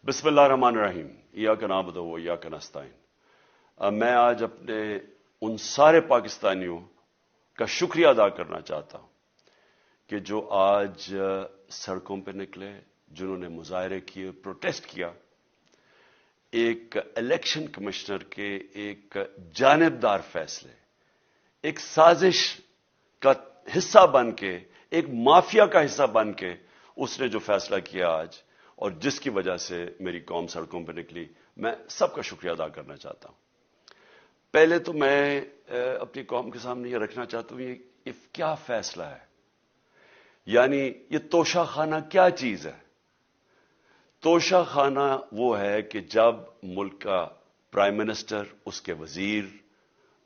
بسم اللہ الرحمن الرحیم ایاک نعبد و ایاک نستعین۔ میں آج اپنے ان سارے پاکستانیوں کا شکریہ ادا کرنا چاہتا ہوں کہ جو آج سڑکوں پہ نکلے، جنہوں نے مظاہرے کیے، پروٹیسٹ کیا، ایک الیکشن کمشنر کے ایک جانبدار فیصلے، ایک سازش کا حصہ بن کے، ایک مافیا کا حصہ بن کے اس نے جو فیصلہ کیا آج، اور جس کی وجہ سے میری قوم سڑکوں پہ نکلی، میں سب کا شکریہ ادا کرنا چاہتا ہوں۔ پہلے تو میں اپنی قوم کے سامنے یہ رکھنا چاہتا ہوں یہ کیا فیصلہ ہے، یعنی یہ توشہ خانہ کیا چیز ہے۔ توشہ خانہ وہ ہے کہ جب ملک کا پرائم منسٹر، اس کے وزیر،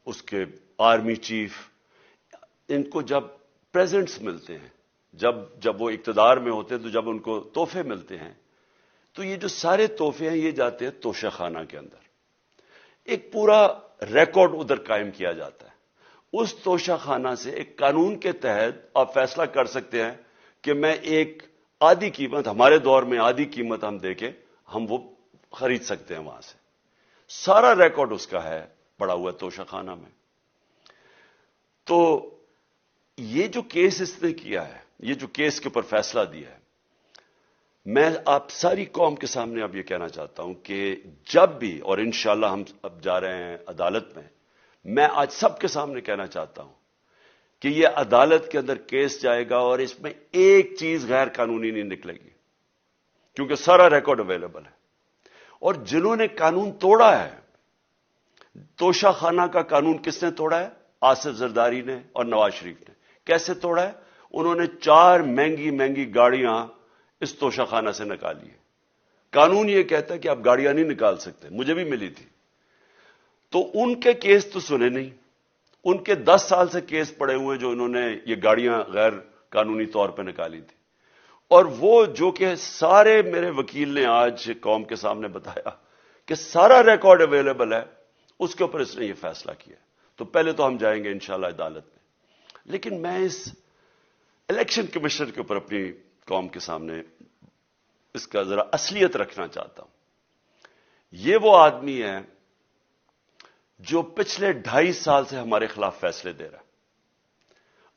اس کے آرمی چیف، ان کو جب پریزنٹس ملتے ہیں، جب وہ اقتدار میں ہوتے ہیں، تو جب ان کو تحفے ملتے ہیں، تو یہ جو سارے تحفے ہیں یہ جاتے ہیں توشہ خانہ کے اندر۔ ایک پورا ریکارڈ ادھر قائم کیا جاتا ہے۔ اس توشہ خانہ سے ایک قانون کے تحت آپ فیصلہ کر سکتے ہیں کہ میں ایک آدھی قیمت، ہمارے دور میں آدھی قیمت ہم دے کے ہم وہ خرید سکتے ہیں وہاں سے۔ سارا ریکارڈ اس کا ہے پڑا ہوا توشہ خانہ میں۔ تو یہ جو کیس اس نے کیا ہے، یہ جو کیس کے اوپر فیصلہ دیا ہے، میں آپ ساری قوم کے سامنے اب یہ کہنا چاہتا ہوں کہ جب بھی، اور انشاءاللہ ہم اب جا رہے ہیں عدالت میں آج سب کے سامنے کہنا چاہتا ہوں کہ یہ عدالت کے اندر کیس جائے گا اور اس میں ایک چیز غیر قانونی نہیں نکلے گی، کیونکہ سارا ریکارڈ اویلیبل ہے۔ اور جنہوں نے قانون توڑا ہے، توشہ خانہ کا قانون کس نے توڑا ہے؟ آصف زرداری نے اور نواز شریف نے۔ کیسے توڑا ہے؟ انہوں نے 4 مہنگی گاڑیاں اس توشہ خانہ سے نکالی ہے۔ قانون یہ کہتا ہے کہ آپ گاڑیاں نہیں نکال سکتے، مجھے بھی ملی تھی۔ تو ان کے کیس تو سنے نہیں، ان کے 10 سال سے کیس پڑے ہوئے جو انہوں نے یہ گاڑیاں غیر قانونی طور پہ نکالی تھی۔ اور وہ جو کہ سارے میرے وکیل نے آج قوم کے سامنے بتایا کہ سارا ریکارڈ اویلیبل ہے، اس کے اوپر اس نے یہ فیصلہ کیا۔ تو پہلے تو ہم جائیں گے انشاءاللہ عدالت میں، لیکن میں اس الیکشن کمشنر کے اوپر اپنی قوم کے سامنے اس کا ذرا اصلیت رکھنا چاہتا ہوں۔ یہ وہ آدمی ہے جو پچھلے 2.5 سال سے ہمارے خلاف فیصلے دے رہا ہے۔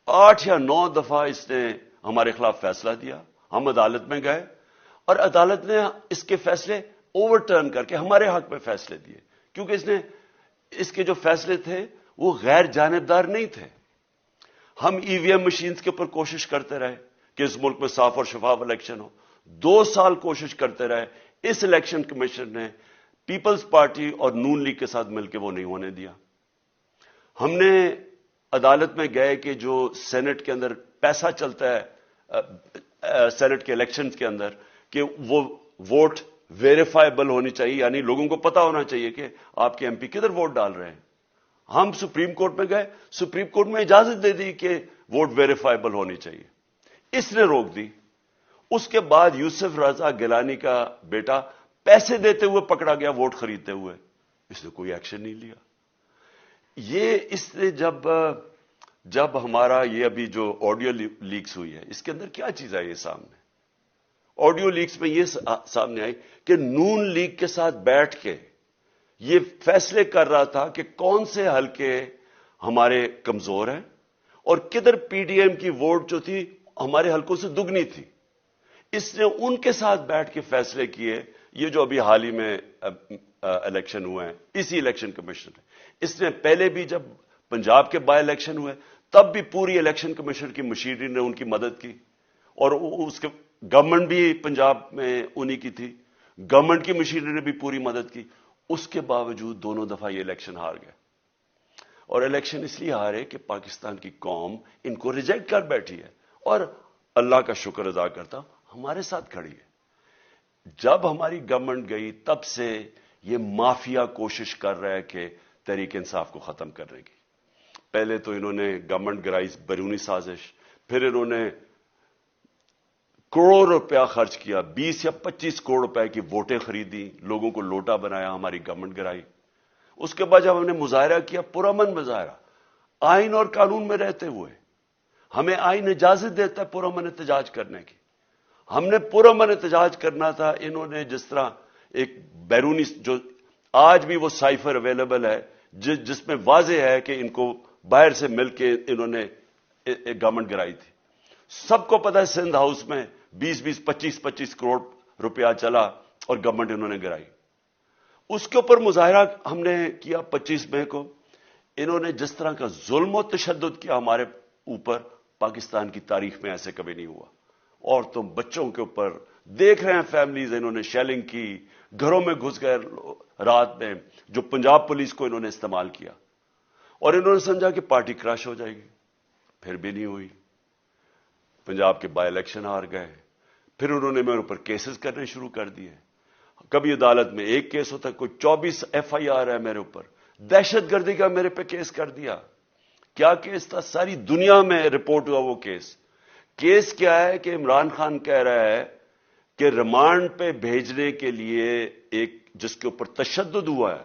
8 یا 9 دفعہ اس نے ہمارے خلاف فیصلہ دیا، ہم عدالت میں گئے اور عدالت نے اس کے فیصلے اوور ٹرن کر کے ہمارے حق میں فیصلے دیے، کیونکہ اس کے جو فیصلے تھے وہ غیر جانبدار نہیں تھے۔ ہم ای وی ایم مشینز کے اوپر کوشش کرتے رہے کہ اس ملک میں صاف اور شفاف الیکشن ہو، 2 سال کوشش کرتے رہے۔ اس الیکشن کمیشن نے پیپلز پارٹی اور نون لیگ کے ساتھ مل کے وہ نہیں ہونے دیا۔ ہم نے عدالت میں گئے کہ جو سینٹ کے اندر پیسہ چلتا ہے، سینٹ کے الیکشنز کے اندر، کہ وہ ووٹ ویریفائبل ہونی چاہیے، یعنی لوگوں کو پتا ہونا چاہیے کہ آپ کے ایم پی کدھر ووٹ ڈال رہے ہیں۔ ہم سپریم کورٹ میں گئے، سپریم کورٹ میں اجازت دے دی کہ ووٹ ویریفائبل ہونی چاہیے، اس نے روک دی۔ اس کے بعد یوسف رضا گیلانی کا بیٹا پیسے دیتے ہوئے پکڑا گیا ووٹ خریدتے ہوئے، اس نے کوئی ایکشن نہیں لیا۔ یہ اس نے جب ہمارا یہ ابھی جو آڈیو لیکس ہوئی ہے، اس کے اندر کیا چیز آئی ہے سامنے؟ آڈیو لیکس میں یہ سامنے آئی کہ نون لیگ کے ساتھ بیٹھ کے یہ فیصلے کر رہا تھا کہ کون سے حلقے ہمارے کمزور ہیں اور کدھر پی ڈی ایم کی ووٹ جو تھی ہمارے حلقوں سے دگنی تھی۔ اس نے ان کے ساتھ بیٹھ کے فیصلے کیے۔ یہ جو ابھی حال ہی میں الیکشن ہوئے ہیں، اسی الیکشن کمیشن نے، اس نے پہلے بھی جب پنجاب کے بائی الیکشن ہوئے تب بھی پوری الیکشن کمیشن کی مشینری نے ان کی مدد کی، اور اس کے گورنمنٹ بھی پنجاب میں انہی کی تھی، گورنمنٹ کی مشینری نے بھی پوری مدد کی۔ اس کے باوجود دونوں دفعہ یہ الیکشن ہار گئے، اور الیکشن اس لیے ہارے کہ پاکستان کی قوم ان کو ریجیکٹ کر بیٹھی ہے، اور اللہ کا شکر ادا کرتا ہوں ہمارے ساتھ کھڑی ہے۔ جب ہماری گورنمنٹ گئی تب سے یہ مافیا کوشش کر رہا ہے کہ تحریک انصاف کو ختم کرنے کی۔ پہلے تو انہوں نے گورنمنٹ گرائی بیرونی سازش، پھر انہوں نے کروڑ روپیہ خرچ کیا، 20 یا 25 کروڑ روپے کی ووٹیں خریدی، لوگوں کو لوٹا بنایا، ہماری گورنمنٹ گرائی۔ اس کے بعد جب ہم نے مظاہرہ کیا، پرامن مظاہرہ، آئین اور قانون میں رہتے ہوئے، ہمیں آئین اجازت دیتا ہے پرامن احتجاج کرنے کی، ہم نے پرامن احتجاج کرنا تھا۔ انہوں نے جس طرح ایک بیرونی جو آج بھی وہ سائفر اویلیبل ہے جس میں واضح ہے کہ ان کو باہر سے مل کے انہوں نے ایک گورنمنٹ گرائی تھی. سب کو پتا ہے سندھ ہاؤس میں 20-20 25-25 کروڑ روپیہ چلا اور گورنمنٹ انہوں نے گرائی. اس کے اوپر مظاہرہ ہم نے کیا 25 مئی کو. انہوں نے جس طرح کا ظلم و تشدد کیا ہمارے اوپر پاکستان کی تاریخ میں ایسے کبھی نہیں ہوا. عورتوں بچوں کے اوپر دیکھ رہے ہیں فیملیز, انہوں نے شیلنگ کی, گھروں میں گھس گئے رات میں, جو پنجاب پولیس کو انہوں نے استعمال کیا اور انہوں نے سمجھا کہ پارٹی کراش ہو جائے گی. پھر بھی نہیں ہوئی. پنجاب کے بائی الیکشن ہار گئے. پھر انہوں نے میرے اوپر کیسز کرنے شروع کر دیے. کبھی عدالت میں ایک کیس ہوتا ہے, کوئی 24 FIR ہے میرے اوپر. دہشت گردی کا میرے پہ کیس کر دیا. کیا کیس تھا؟ ساری دنیا میں رپورٹ ہوا وہ کیس. کیس کیا ہے کہ عمران خان کہہ رہا ہے کہ ریمانڈ پہ بھیجنے کے لیے ایک جس کے اوپر تشدد ہوا ہے,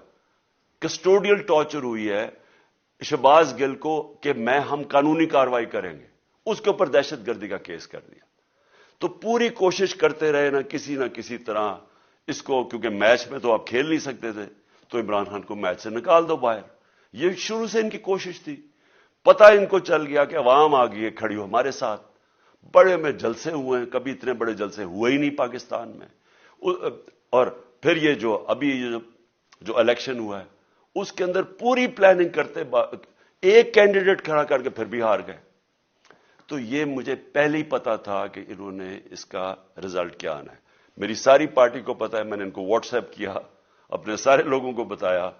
کسٹوڈیل ٹارچر ہوئی ہے شہباز گل کو, کہ ہم قانونی کارروائی کریں گے, اس کے اوپر دہشت گردی کا کیس کر دیا. تو پوری کوشش کرتے رہے نہ کسی طرح اس کو, کیونکہ میچ میں تو آپ کھیل نہیں سکتے تھے, تو عمران خان کو میچ سے نکال دو باہر. یہ شروع سے ان کی کوشش تھی. پتہ ان کو چل گیا کہ عوام آ گئی ہے کھڑی ہو ہمارے ساتھ. بڑے میں جلسے ہوئے ہیں, کبھی اتنے بڑے جلسے ہوئے ہی نہیں پاکستان میں. اور پھر یہ جو ابھی جو الیکشن ہوا ہے اس کے اندر پوری پلاننگ کرتے ایک کینڈیڈیٹ کھڑا کر کے پھر بھی ہار گئے. تو یہ مجھے پہلے ہی پتا تھا کہ انہوں نے اس کا رزلٹ کیا آنا ہے. میری ساری پارٹی کو پتا ہے, میں نے ان کو واٹس ایپ کیا, اپنے سارے لوگوں کو بتایا.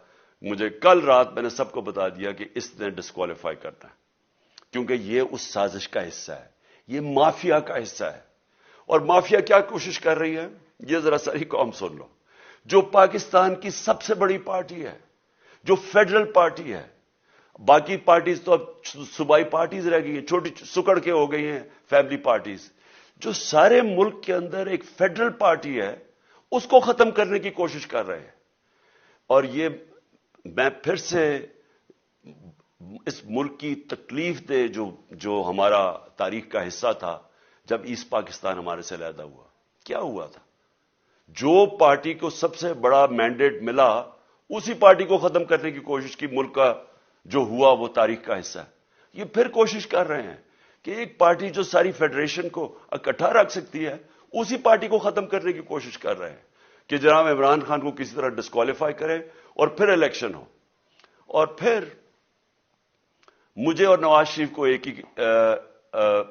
مجھے کل رات میں نے سب کو بتا دیا کہ اس نے ڈسکوالیفائی کرنا ہے, کیونکہ یہ اس سازش کا حصہ ہے, یہ مافیا کا حصہ ہے. اور مافیا کیا کوشش کر رہی ہے, یہ ذرا ساری قوم سن لو. جو پاکستان کی سب سے بڑی پارٹی ہے, جو فیڈرل پارٹی ہے, باقی پارٹیز تو اب صوبائی پارٹیز رہ گئی ہیں, چھوٹی سکڑ کے ہو گئی ہیں فیملی پارٹیز. جو سارے ملک کے اندر ایک فیڈرل پارٹی ہے, اس کو ختم کرنے کی کوشش کر رہے ہیں. اور یہ میں پھر سے اس ملک کی تکلیف دے جو ہمارا تاریخ کا حصہ تھا, جب ایسٹ پاکستان ہمارے سے علیحدہ ہوا, کیا ہوا تھا؟ جو پارٹی کو سب سے بڑا مینڈیٹ ملا اسی پارٹی کو ختم کرنے کی کوشش کی. ملک کا جو ہوا وہ تاریخ کا حصہ ہے. یہ پھر کوشش کر رہے ہیں کہ ایک پارٹی جو ساری فیڈریشن کو اکٹھا رکھ سکتی ہے, اسی پارٹی کو ختم کرنے کی کوشش کر رہے ہیں کہ جناب عمران خان کو کسی طرح ڈسکوالیفائی کرے اور پھر الیکشن ہو. اور پھر مجھے اور نواز شریف کو ایک ہی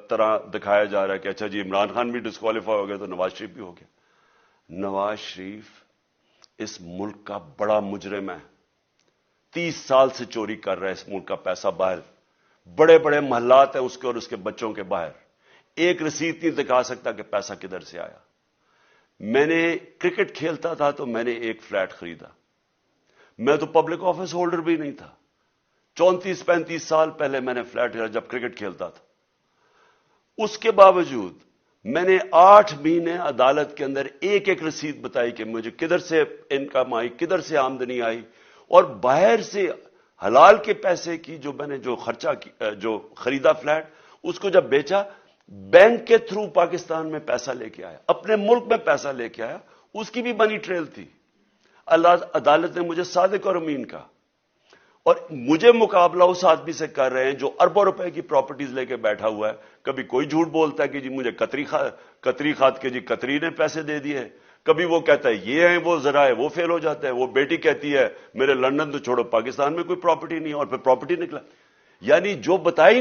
طرح دکھایا جا رہا ہے کہ اچھا جی عمران خان بھی ڈسکوالیفائی ہو گیا تو نواز شریف بھی ہو گیا. نواز شریف اس ملک کا بڑا مجرم ہے. 30 سال سے چوری کر رہا ہے اس ملک کا پیسہ باہر. بڑے بڑے محلات ہیں اس کے اور اس کے بچوں کے باہر. ایک رسید نہیں دکھا سکتا کہ پیسہ کدھر سے آیا. میں نے کرکٹ کھیلتا تھا تو میں نے ایک فلیٹ خریدا. میں تو پبلک آفس ہولڈر بھی نہیں تھا. 34-35 سال پہلے میں نے فلیٹ خریدا جب کرکٹ کھیلتا تھا. اس کے باوجود میں نے 8 مہینے عدالت کے اندر ایک ایک رسید بتائی کہ مجھے کدھر سے انکم آئی, کدھر سے آمدنی آئی, اور باہر سے حلال کے پیسے کی جو میں نے جو خریدا فلیٹ, اس کو جب بیچا بینک کے تھرو پاکستان میں پیسہ لے کے آیا, اپنے ملک میں پیسہ لے کے آیا. اس کی بھی منی ٹریل تھی. عدالت نے مجھے صادق اور امین کہا, اور مجھے مقابلہ اس آدمی سے کر رہے ہیں جو اربوں روپے کی پراپرٹیز لے کے بیٹھا ہوا ہے. کبھی کوئی جھوٹ بولتا ہے کہ جی مجھے قطری خات کے جی قطری نے پیسے دے دیے, کبھی وہ کہتا ہے یہ ہیں وہ ذرائع, وہ فیل ہو جاتا ہے. وہ بیٹی کہتی ہے میرے لندن تو چھوڑو پاکستان میں کوئی پراپرٹی نہیں, اور پھر پراپرٹی نکلا. یعنی جو بتائی نہیں